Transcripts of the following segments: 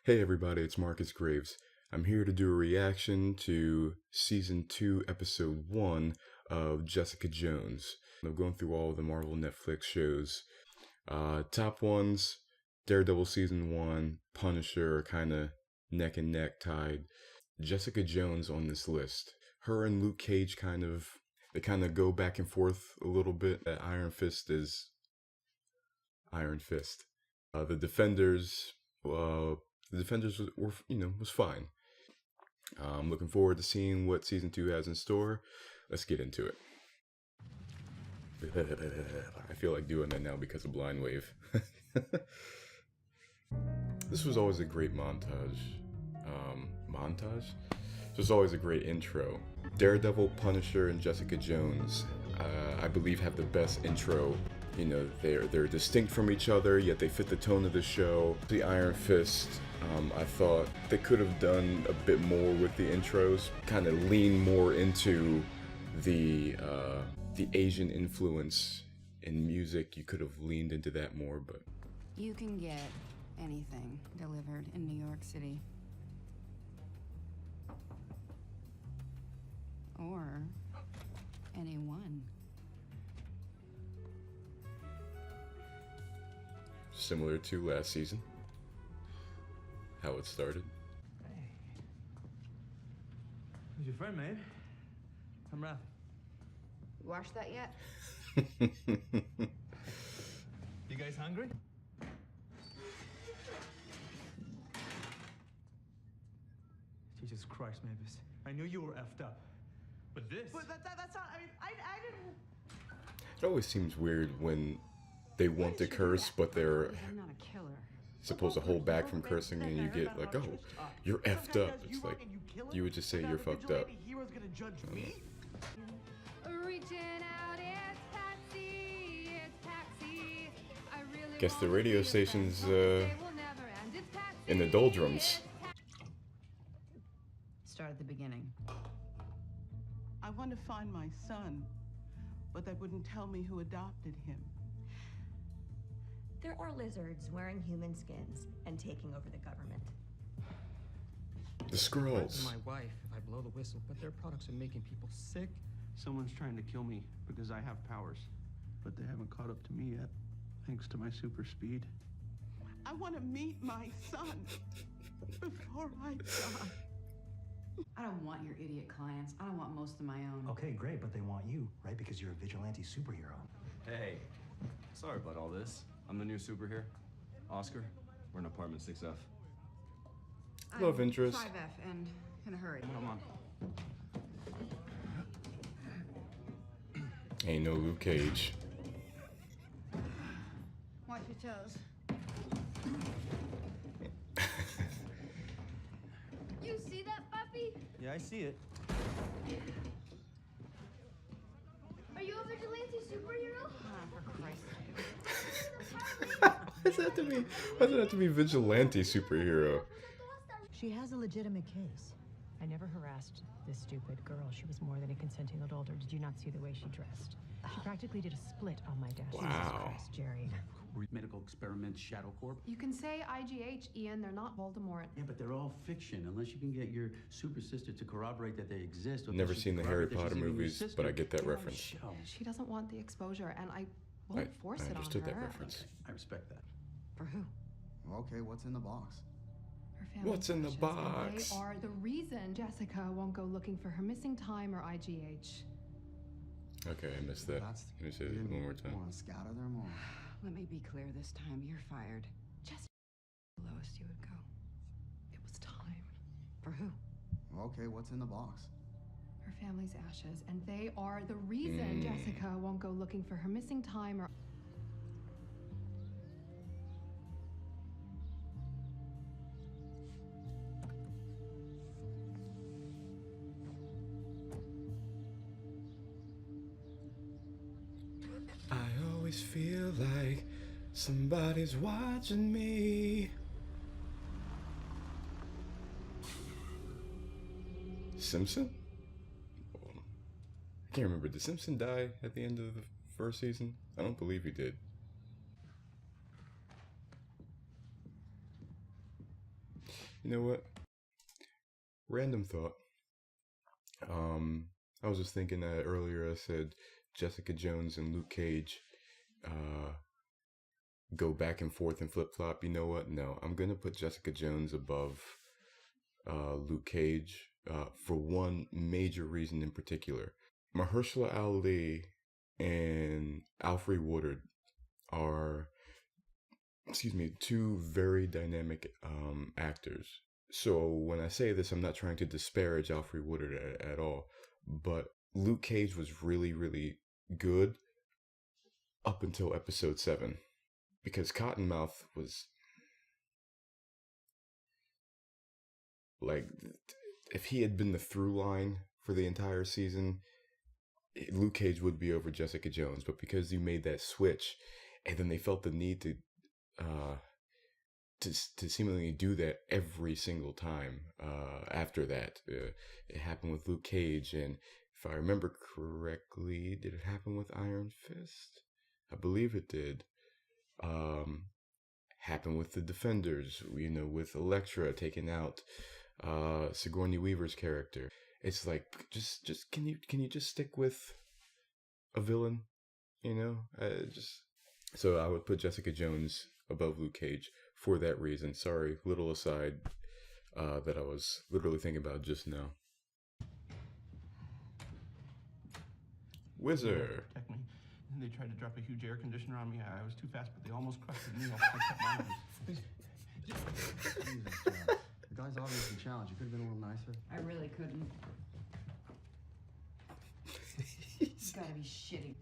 Hey everybody, it's Marcus Graves. I'm here to do a reaction to Season 2, Episode 1 of Jessica Jones. I'm going through all of the Marvel Netflix shows. Top ones, Daredevil Season 1, Punisher are kind of neck and neck tied. Jessica Jones on this list. Her and Luke Cage they kind of go back and forth a little bit. Iron Fist is Iron Fist. The Defenders was fine. I'm looking forward to seeing what season 2 has in store. Let's get into it. I feel like doing that now because of Blind Wave. This was always a great montage. This was always a great intro. Daredevil, Punisher, and Jessica Jones, I believe, have the best intro. You know, they're distinct from each other, yet they fit the tone of the show. The Iron Fist, I thought they could have done a bit more with the intros, kind of lean more into the Asian influence in music. You could have leaned into that more, but you can get anything delivered in New York City. Or anyone. Similar to last season, how it started. Hey. Who's your friend, mate? I'm Rafi. You washed that yet? You guys hungry? Jesus Christ, Mavis. I knew you were effed up. But this... But that's not... I didn't... It always seems weird when they want to curse, but they're I'm not a killer. supposed to hold back from cursing, and you get like, oh, you're effed up. It's like, you would just say you're fucked up. Hero's gonna judge me? Reaching out, it's Patsy, it's Patsy. I really Guess the wanna radio be your station's friend, but they will never end. It's in the Patsy, doldrums. Start at the beginning. I want to find my son, but they wouldn't tell me who adopted him. There are lizards wearing human skins and taking over the government. The Skrulls. My wife if I blow the whistle, but their products are making people sick. Someone's trying to kill me because I have powers, but they haven't caught up to me yet, thanks to my super speed. I want to meet my son before I die. I don't want your idiot clients. I don't want most of my own. Okay, great, but they want you, right? Because you're a vigilante superhero. Hey, sorry about all this. I'm the new super here. Oscar, we're in apartment 6F. Love interest. 5F and in a hurry. Come on. Ain't no Luke Cage. Watch your toes. You see that, Buffy? Yeah, I see it. Are you a vigilante superhero? For Christ's Why does it have to be vigilante superhero? She has a legitimate case. I never harassed this stupid girl. She was more than a consenting adult. Or did you not see the way she dressed? She practically did a split on my desk. Wow. Jesus Christ, Jerry. Medical experiment Shadow Corp. You can say IGH, Ian. They're not Voldemort. Yeah, but they're all fiction unless you can get your super sister to corroborate that they exist. Or Never that she seen the can Harry corroborate that Potter she's even your movies, sister. but I get that They're all reference. show. She doesn't want the exposure, and I won't force I it on understood her. that reference. I respect that. For who? Okay, what's in the box? Her family's What's in the ashes, box? and they are the reason Jessica won't go looking for her missing time or IGH. Okay, I missed that. Can you say it one more time? Want to scatter them all? Let me be clear this time. You're fired. Jessica, the lowest you would go. It was time. For who? Okay, what's in the box? Her family's ashes, and they are the reason Jessica won't go looking for her missing time or. I always feel like somebody's watching me. Simpson? I can't remember. Did Simpson die at the end of the first season? I don't believe he did. You know what? Random thought. I was just thinking that earlier. I said Jessica Jones and Luke Cage go back and forth and flip flop. You know what? No, I'm gonna put Jessica Jones above Luke Cage for one major reason in particular. Mahershala Ali and Alfre Woodard are, two very dynamic actors. So when I say this, I'm not trying to disparage Alfre Woodard at all, but Luke Cage was really, really good up until episode 7, because Cottonmouth was like, if he had been the through line for the entire season, Luke Cage would be over Jessica Jones. But because you made that switch, and then they felt the need to seemingly do that every single time after that. It happened with Luke Cage, and if I remember correctly, did it happen with Iron Fist? I believe it did. Happened with the Defenders, with Elektra taking out Sigourney Weaver's character. It's like, just can you just stick with a villain, So I would put Jessica Jones above Luke Cage for that reason. Sorry, little aside that I was literally thinking about just now. Whizzer. Protect me. And they tried to drop a huge air conditioner on me. I was too fast, but they almost crushed the knee. I kept my nose. Jesus, Josh. The guy's obviously challenged. You could have been a little nicer. I really couldn't. It's gotta be shitty.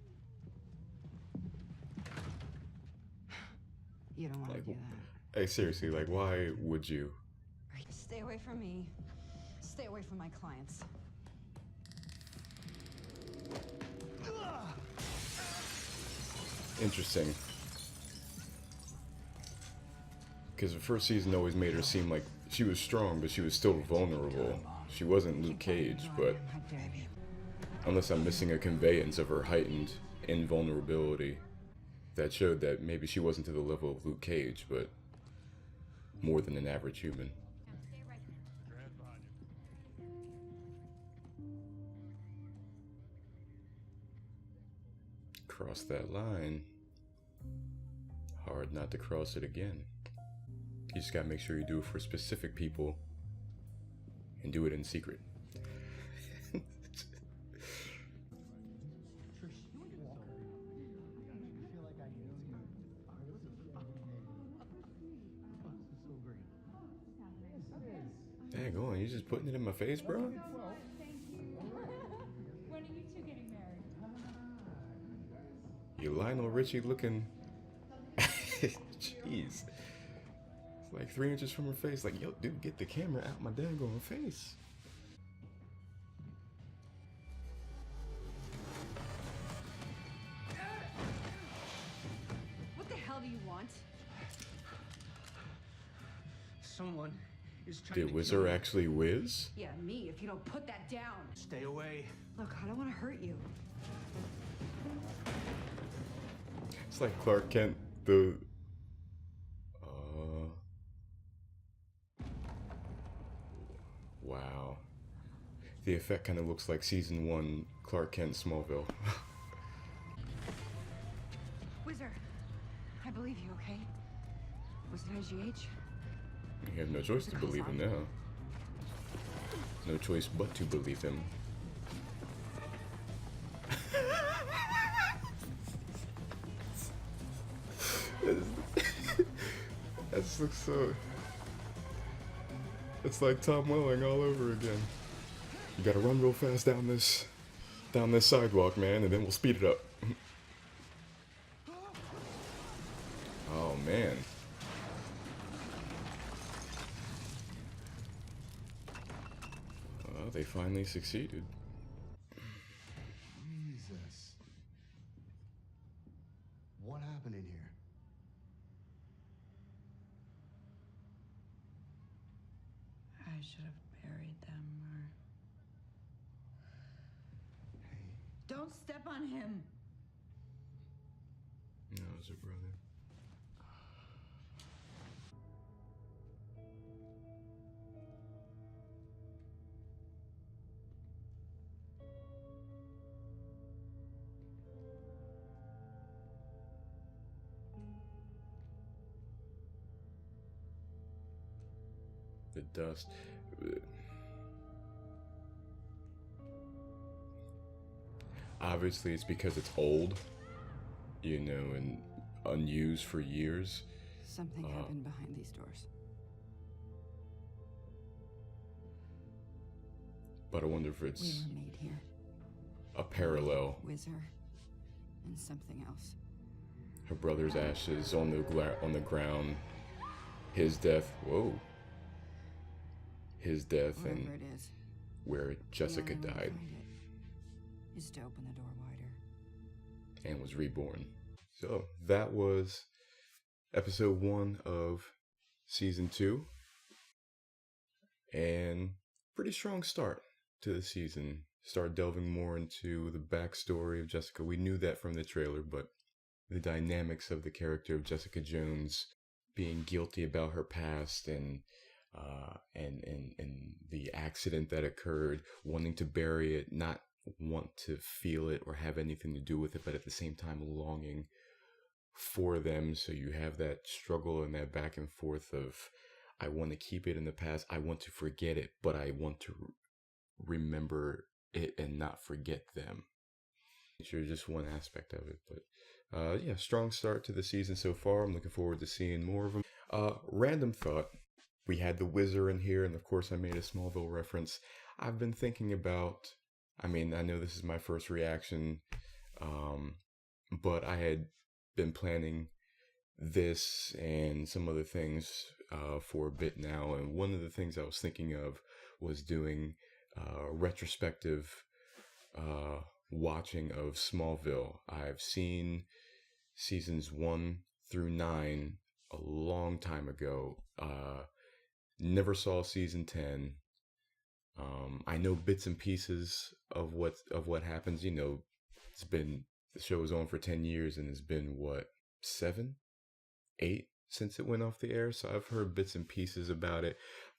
You don't want to do that. Hey, seriously, like, why would you? Stay away from me. Stay away from my clients. Interesting. Because the first season always made her seem like she was strong, but she was still vulnerable. She wasn't Luke Cage, but unless I'm missing a conveyance of her heightened invulnerability that showed that maybe she wasn't to the level of Luke Cage, but more than an average human. Cross that line. Hard not to cross it again. You just gotta make sure you do it for specific people and do it in secret. Dang, go on, you just putting it in my face, bro? When are you two getting married? You Lionel Richie looking. Jeez. It's like 3 inches from her face. Like, yo, dude, get the camera out my daggone face. What the hell do you want? Someone is trying Did to Whizzer actually whiz? Yeah, me, if you don't put that down. Stay away. Look, I don't want to hurt you. It's like Clark Kent, the... Wow. The effect kind of looks like season 1 Clark Kent Smallville. Whizzer, I believe you, okay? Was it IGH? You have no choice to believe him now. No choice but to believe him. That just looks so... It's like Tom Welling all over again. You gotta run real fast down this sidewalk, man, and then we'll speed it up. Oh, man. Well, they finally succeeded. Jesus. What happened in here? I should have buried them, or... Don't step on him! No, it's your brother. the dust. Obviously, it's because it's old, you know, and unused for years. Something happened behind these doors. But I wonder if it's We were made here. a parallel. Whizzer and something else. Her brother's ashes on the ground. His death. Whoa. His death Wherever and it is, where Jessica the only way to died find it is to open the door wider. and was reborn. So that was episode 1 of season 2. And pretty strong start to the season. Start delving more into the backstory of Jessica. We knew that from the trailer, but the dynamics of the character of Jessica Jones being guilty about her past and the accident that occurred, wanting to bury it, not want to feel it or have anything to do with it, but at the same time longing for them. So you have that struggle and that back and forth of, I want to keep it in the past, I want to forget it, but I want to remember it and not forget them. It's just one aspect of it, but yeah, strong start to the season so far. I'm looking forward to seeing more of them. Random thought. We had the Whizzer in here, and of course I made a Smallville reference. I've been thinking about, I mean, I know this is my first reaction, but I had been planning this and some other things for a bit now, and one of the things I was thinking of was doing retrospective watching of Smallville. I've seen seasons 1 through 9 a long time ago. Never saw season 10. I know bits and pieces of what happens. You know, the show was on for 10 years and it's been 7, 8 since it went off the air. So I've heard bits and pieces about it,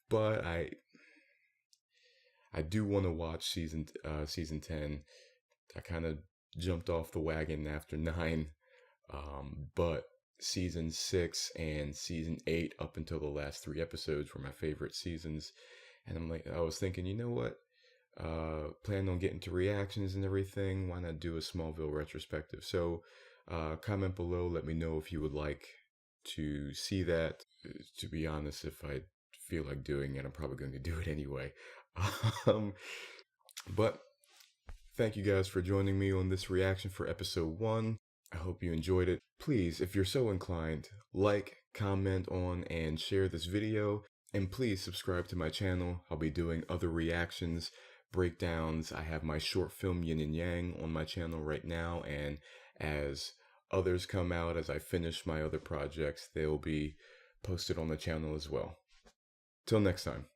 but I do want to watch season 10. I kind of jumped off the wagon after 9, but season 6 and season 8 up until the last 3 episodes were my favorite seasons. And I was thinking, you know what? Planning on getting to reactions and everything. Why not do a Smallville retrospective? So comment below. Let me know if you would like to see that. To be honest, if I feel like doing it, I'm probably going to do it anyway. But thank you guys for joining me on this reaction for episode 1. I hope you enjoyed it. Please, if you're so inclined, like, comment on, and share this video. And please subscribe to my channel. I'll be doing other reactions, breakdowns. I have my short film Yin and Yang on my channel right now. And as others come out, as I finish my other projects, they will be posted on the channel as well. Till next time.